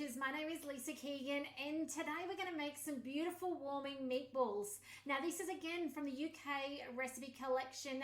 Sisters, my name is Lisa Keegan and today we're going to make some beautiful warming meatballs. Now this is again from the UK recipe collection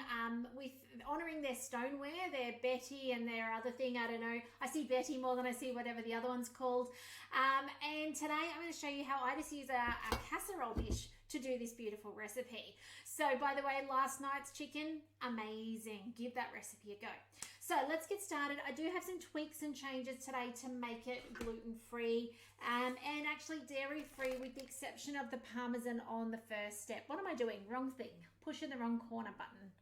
with honouring their stoneware, their Betty and their other thing, I don't know. I see Betty more than I see whatever the other one's called. And today I'm going to show you how I just use a casserole dish to do this beautiful recipe. So by the way, last night's chicken, amazing. Give that recipe a go. So let's get started. I do have some tweaks and changes today to make it gluten-free and actually dairy-free with the exception of the Parmesan on the first step. What am I doing? Wrong thing. Pushing the wrong corner button.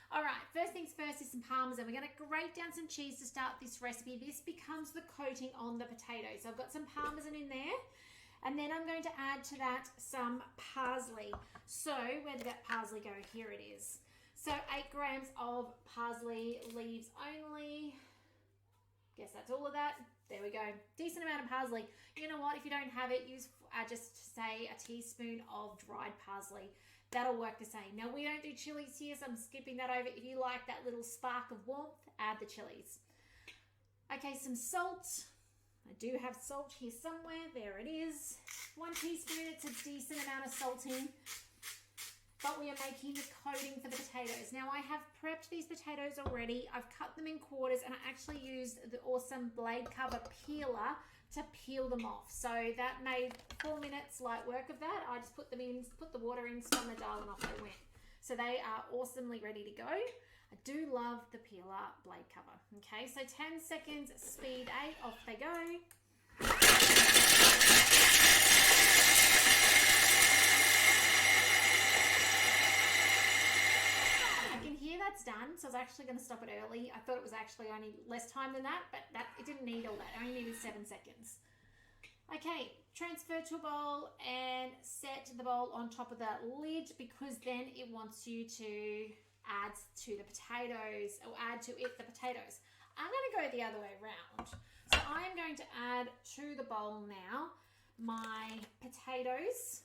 All right, first things first is some Parmesan. We're going to grate down some cheese to start this recipe. This becomes the coating on the potatoes. So I've got some Parmesan in there. And then I'm going to add to that some parsley. So where did that parsley go? Here it is. So 8 grams of parsley, leaves only. Guess that's all of that. There we go. Decent amount of parsley. You know what? If you don't have it, use just say a teaspoon of dried parsley. That'll work the same. Now we don't do chilies here, so I'm skipping that over. If you like that little spark of warmth, add the chilies. Okay, some salt. I do have salt here somewhere. There it is. 1 teaspoon. It's a decent amount of salt in. But we are making the coating for the potatoes. Now I have prepped these potatoes already. I've cut them in quarters and I actually used the awesome blade cover peeler to peel them off. So that made 4 minutes light work of that. I just put them in, put the water in, spun the dial and off they went. So they are awesomely ready to go. I do love the peeler blade cover. Okay, so 10 seconds, speed 8, off they go. I can hear that's done, so I was actually going to stop it early. I thought it was actually only less time than that, but it didn't need all that. It only needed 7 seconds. Okay, transfer to a bowl and set the bowl on top of the lid because then it wants you to add to the potatoes or add to it the potatoes. I'm going to go the other way around. So I am going to add to the bowl now my potatoes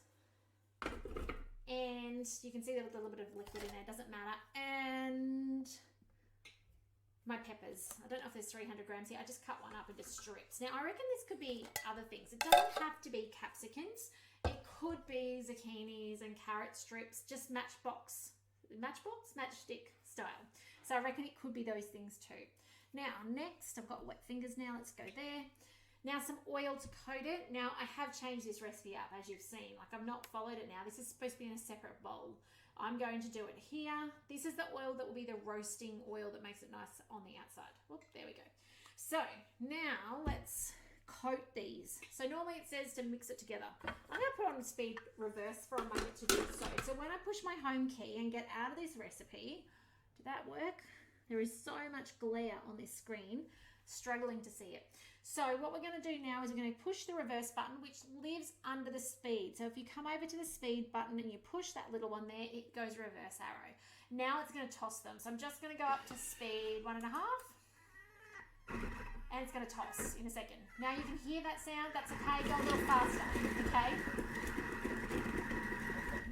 and you can see there's a little bit of liquid in there, doesn't matter, and my peppers. I don't know if there's 300 grams here. I just cut one up into strips. Now I reckon this could be other things. It doesn't have to be capsicums. It could be zucchinis and carrot strips, just matchstick style. So I reckon it could be those things too. Now next, I've got wet fingers now. Let's go there. Now some oil to coat it. Now I have changed this recipe up as you've seen. Like I've not followed it now. This is supposed to be in a separate bowl. I'm going to do it here. This is the oil that will be the roasting oil that makes it nice on the outside. Whoop, there we go. So now let's coat these. So normally it says to mix it together. I'm going to put on speed reverse for a moment to do so. So when I push my home key and get out of this recipe, did that work? There is so much glare on this screen, struggling to see it. So what we're going to do now is we're going to push the reverse button, which lives under the speed. So if you come over to the speed button and you push that little one there, it goes reverse arrow. Now it's going to toss them. So I'm just going to go up to speed 1.5. And it's going to toss in a second. Now you can hear that sound. That's okay. Go a little faster. Okay.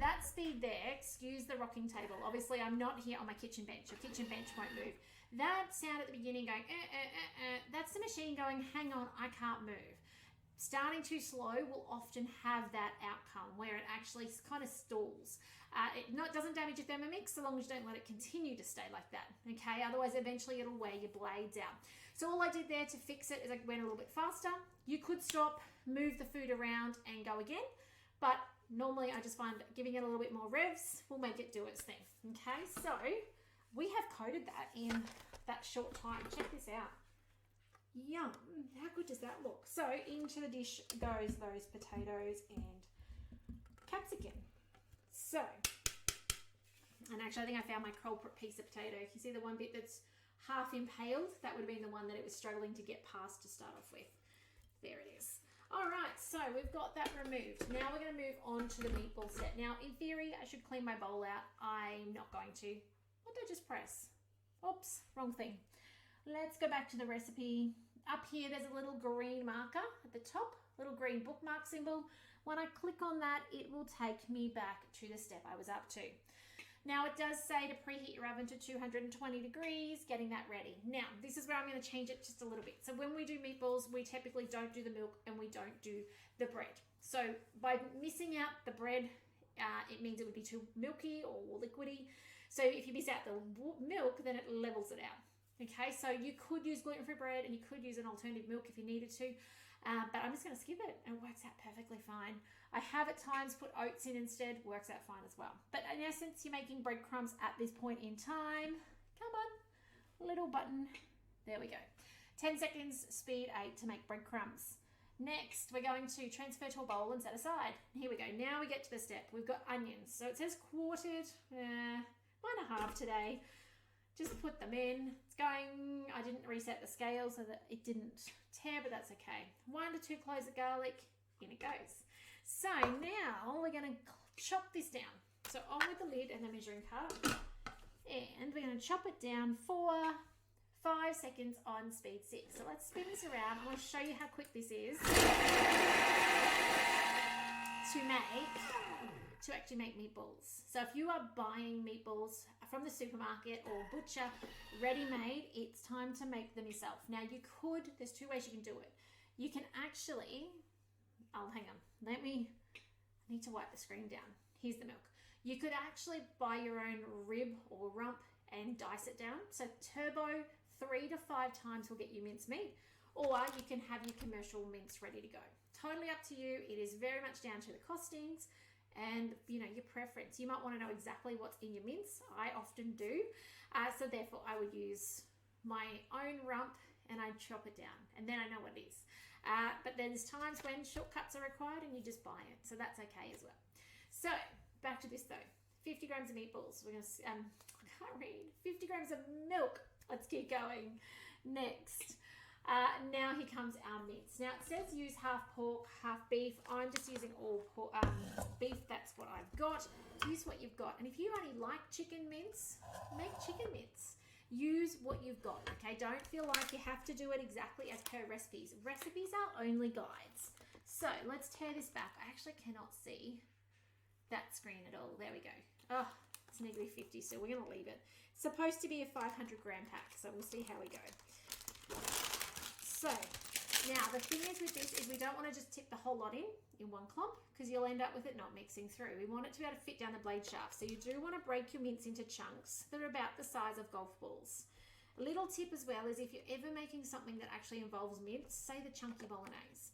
That speed there, excuse the rocking table. Obviously, I'm not here on my kitchen bench. Your kitchen bench won't move. That sound at the beginning going, that's the machine going, hang on, I can't move. Starting too slow will often have that outcome where it actually kind of stalls. It doesn't damage your Thermomix so long as you don't let it continue to stay like that, okay? Otherwise, eventually it'll wear your blades out. So all I did there to fix it is I went a little bit faster. You could stop, move the food around and go again, but normally I just find giving it a little bit more revs will make it do its thing, okay? So we have coated that in that short time. Check this out. Yum, how good does that look? So into the dish goes those potatoes and capsicum. So, and actually I think I found my culprit piece of potato. You see the one bit that's half impaled? That would have been the one that it was struggling to get past to start off with. There it is. All right, so we've got that removed. Now we're going to move on to the meatball set. Now, in theory, I should clean my bowl out. I'm not going to. What did I just press? Oops, wrong thing. Let's go back to the recipe. Up here, there's a little green marker at the top, little green bookmark symbol. When I click on that, it will take me back to the step I was up to. Now it does say to preheat your oven to 220 degrees, getting that ready. Now, this is where I'm going to change it just a little bit. So when we do meatballs, we typically don't do the milk and we don't do the bread. So by missing out the bread, it means it would be too milky or liquidy. So if you miss out the milk, then it levels it out. Okay, so you could use gluten-free bread and you could use an alternative milk if you needed to. But I'm just going to skip it and it works out perfectly fine. I have at times put oats in instead, works out fine as well. But in essence, you're making breadcrumbs at this point in time. Come on, little button. There we go. 10 seconds, speed 8 to make breadcrumbs. Next, we're going to transfer to a bowl and set aside. Here we go. Now we get to the step. We've got onions. So it says quartered, 1.5 today. Just put them in. It's going, I didn't reset the scale so that it didn't tear, but that's okay. 1 to 2 cloves of garlic, in it goes. So now we're going to chop this down. So on with the lid and the measuring cup. And we're going to chop it down for 5 seconds on speed 6. So let's spin this around. I want to show you how quick this is to actually make meatballs. So if you are buying meatballs from the supermarket or butcher ready-made, it's time to make them yourself. Now you could, there's 2 ways you can do it. You can actually, oh hang on, I need to wipe the screen down. Here's the milk. You could actually buy your own rib or rump and dice it down. So turbo 3 to 5 times will get you minced meat, or you can have your commercial mince ready to go. Totally up to you. It is very much down to the costings and your preference. You might want to know exactly what's in your mince. I often do. So therefore I would use my own rump and I'd chop it down and then I know what it is. But there's times when shortcuts are required and you just buy it. So that's okay as well. So back to this though. 50 grams of meatballs. We're going to, I can't read. 50 grams of milk. Let's keep going. Next. Now here comes our mince. Now it says use half pork, half beef. I'm just using all pork, beef. That's what I've got. Use what you've got. And if you only like chicken mince, make chicken mince. Use what you've got, okay? Don't feel like you have to do it exactly as per recipes. Recipes are only guides. So let's tear this back. I actually cannot see that screen at all. There we go. Oh, it's negative 50, so we're going to leave it. It's supposed to be a 500 gram pack, so we'll see how we go. So now the thing is with this is we don't want to just tip the whole lot in one clump because you'll end up with it not mixing through. We want it to be able to fit down the blade shaft. So you do want to break your mince into chunks that are about the size of golf balls. A little tip as well is if you're ever making something that actually involves mince, say the chunky bolognese,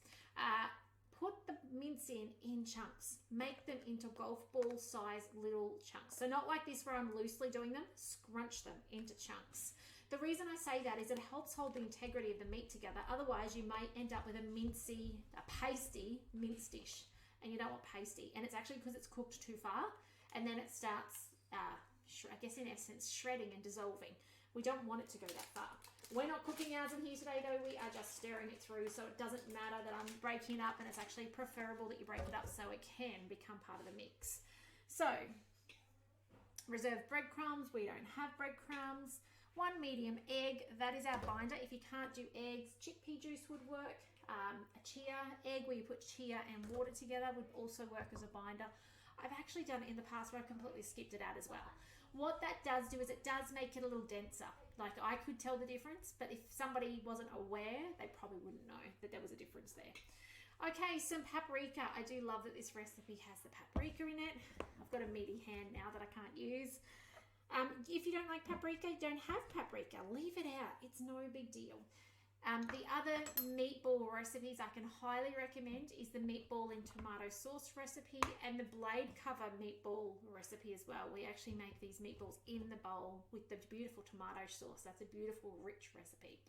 put the mince in chunks. Make them into golf ball size little chunks. So not like this where I'm loosely doing them, scrunch them into chunks. The reason I say that is it helps hold the integrity of the meat together. Otherwise, you may end up with a pasty mince dish, and you don't want pasty. And it's actually because it's cooked too far, and then it starts, I guess in essence, shredding and dissolving. We don't want it to go that far. We're not cooking ours in here today, though. We are just stirring it through, so it doesn't matter that I'm breaking it up, and it's actually preferable that you break it up so it can become part of the mix. So, reserved breadcrumbs. We don't have breadcrumbs. 1 medium egg, that is our binder. If you can't do eggs, chickpea juice would work. A chia egg where you put chia and water together would also work as a binder. I've actually done it in the past where I completely skipped it out as well. What that does do is it does make it a little denser. Like I could tell the difference, but if somebody wasn't aware, they probably wouldn't know that there was a difference there. Okay, some paprika. I do love that this recipe has the paprika in it. I've got a meaty hand now that I can't use. If you don't like paprika, you don't have paprika. Leave it out. It's no big deal. The other meatball recipes I can highly recommend is the meatball in tomato sauce recipe and the blade cover meatball recipe as well. We actually make these meatballs in the bowl with the beautiful tomato sauce. That's a beautiful, rich recipe.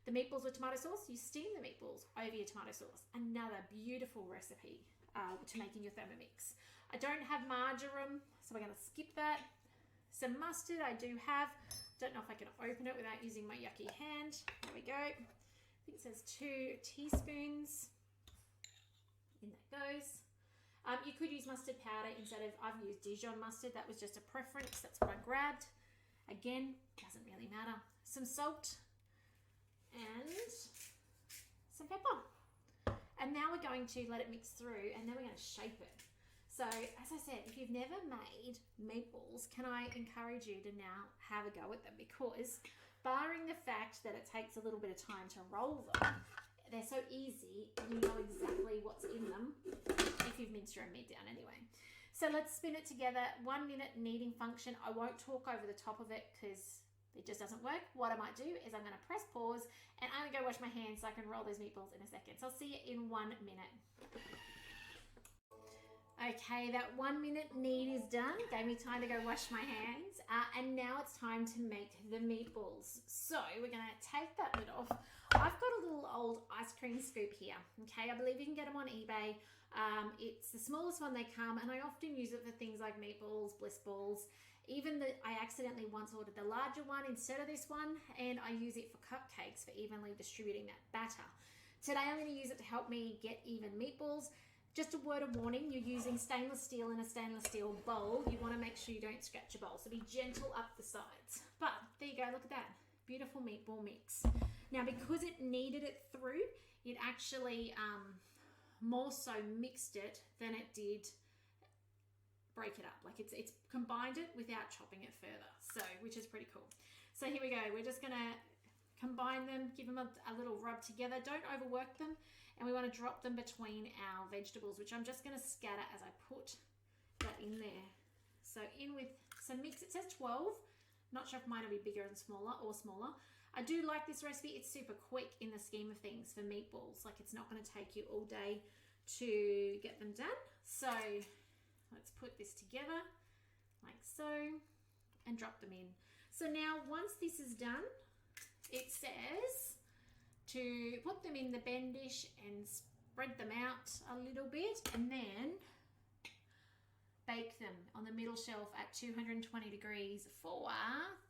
The meatballs with tomato sauce, you steam the meatballs over your tomato sauce. Another beautiful recipe to make in your Thermomix. I don't have marjoram, so we're going to skip that. Some mustard I do have. Don't know if I can open it without using my yucky hand. There we go. I think it says 2 teaspoons. In that goes. You could use mustard powder instead of, I've used Dijon mustard. That was just a preference. That's what I grabbed. Again, doesn't really matter. Some salt and some pepper. And now we're going to let it mix through and then we're going to shape it. So, as I said, if you've never made meatballs, can I encourage you to now have a go at them? Because barring the fact that it takes a little bit of time to roll them, they're so easy, you know exactly what's in them if you've minced your own meat down anyway. So let's spin it together. 1 minute kneading function. I won't talk over the top of it because it just doesn't work. What I might do is I'm going to press pause and I'm going to go wash my hands so I can roll those meatballs in a second. So I'll see you in 1 minute. Okay, that 1 minute knead is done. Gave me time to go wash my hands. And now it's time to make the meatballs. So we're going to take that lid off. I've got a little old ice cream scoop here. Okay, I believe you can get them on eBay. It's the smallest one they come, and I often use it for things like meatballs, bliss balls. Even I accidentally once ordered the larger one instead of this one, and I use it for cupcakes for evenly distributing that batter. Today I'm going to use it to help me get even meatballs. Just a word of warning, you're using stainless steel in a stainless steel bowl. You want to make sure you don't scratch your bowl, so be gentle up the sides. But there you go, look at that. Beautiful meatball mix. Now, because it kneaded it through, it actually more so mixed it than it did break it up. Like it's combined it without chopping it further, so which is pretty cool. So here we go. We're just going to combine them, give them a little rub together. Don't overwork them. And we want to drop them between our vegetables, which I'm just going to scatter as I put that in there. So in with some mix. It says 12. Not sure if mine will be bigger and smaller or smaller. I do like this recipe. It's super quick in the scheme of things for meatballs. Like it's not going to take you all day to get them done. So let's put this together like so and drop them in. So now once this is done, it says to put them in the Ben dish and spread them out a little bit and then bake them on the middle shelf at 220 degrees for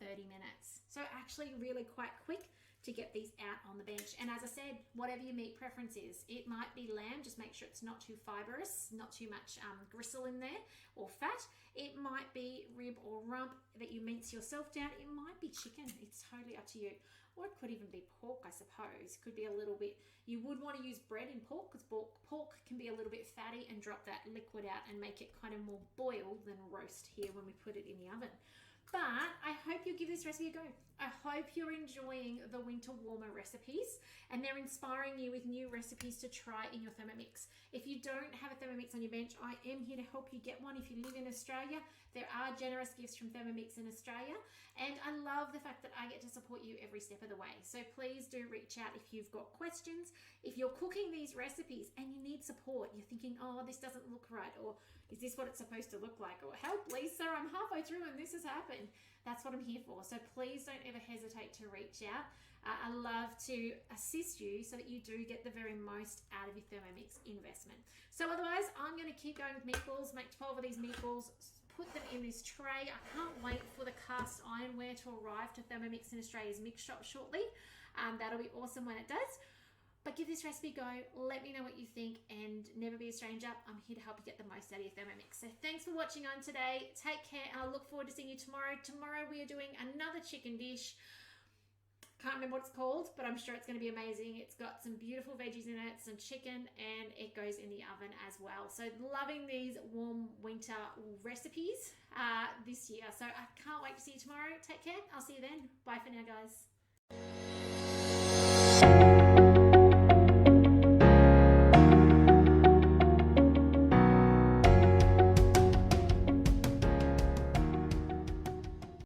30 minutes. So actually really quite quick to get these out on the bench. And as I said, whatever your meat preference is, it might be lamb, just make sure it's not too fibrous, not too much gristle in there or fat. It might be rib or rump that you mince yourself down. It might be chicken, it's totally up to you. Or it could even be pork, I suppose. Could be a little bit, you would want to use bread in pork because pork can be a little bit fatty and drop that liquid out and make it kind of more boiled than roast here when we put it in the oven. But I hope you give this recipe a go. I hope you're enjoying the winter warmer recipes and they're inspiring you with new recipes to try in your Thermomix. If you don't have a Thermomix on your bench, I am here to help you get one. If you live in Australia, there are generous gifts from Thermomix in Australia. And I love the fact that I get to support you every step of the way. So please do reach out if you've got questions. If you're cooking these recipes and you need support, you're thinking, oh, this doesn't look right, or is this what it's supposed to look like? Or help, Lisa, I'm halfway through and this has happened. That's what I'm here for. So please don't ever hesitate to reach out. I love to assist you so that you do get the very most out of your Thermomix investment. So otherwise, I'm going to keep going with meatballs, make 12 of these meatballs, put them in this tray. I can't wait for the cast ironware to arrive to Thermomix in Australia's mix shop shortly. That'll be awesome when it does. But give this recipe a go. Let me know what you think and never be a stranger. I'm here to help you get the most out of your Thermomix. So thanks for watching on today. Take care and I look forward to seeing you tomorrow. Tomorrow we are doing another chicken dish. Can't remember what it's called, but I'm sure it's going to be amazing. It's got some beautiful veggies in it, some chicken, and it goes in the oven as well. So loving these warm winter recipes this year. So I can't wait to see you tomorrow. Take care. I'll see you then. Bye for now, guys.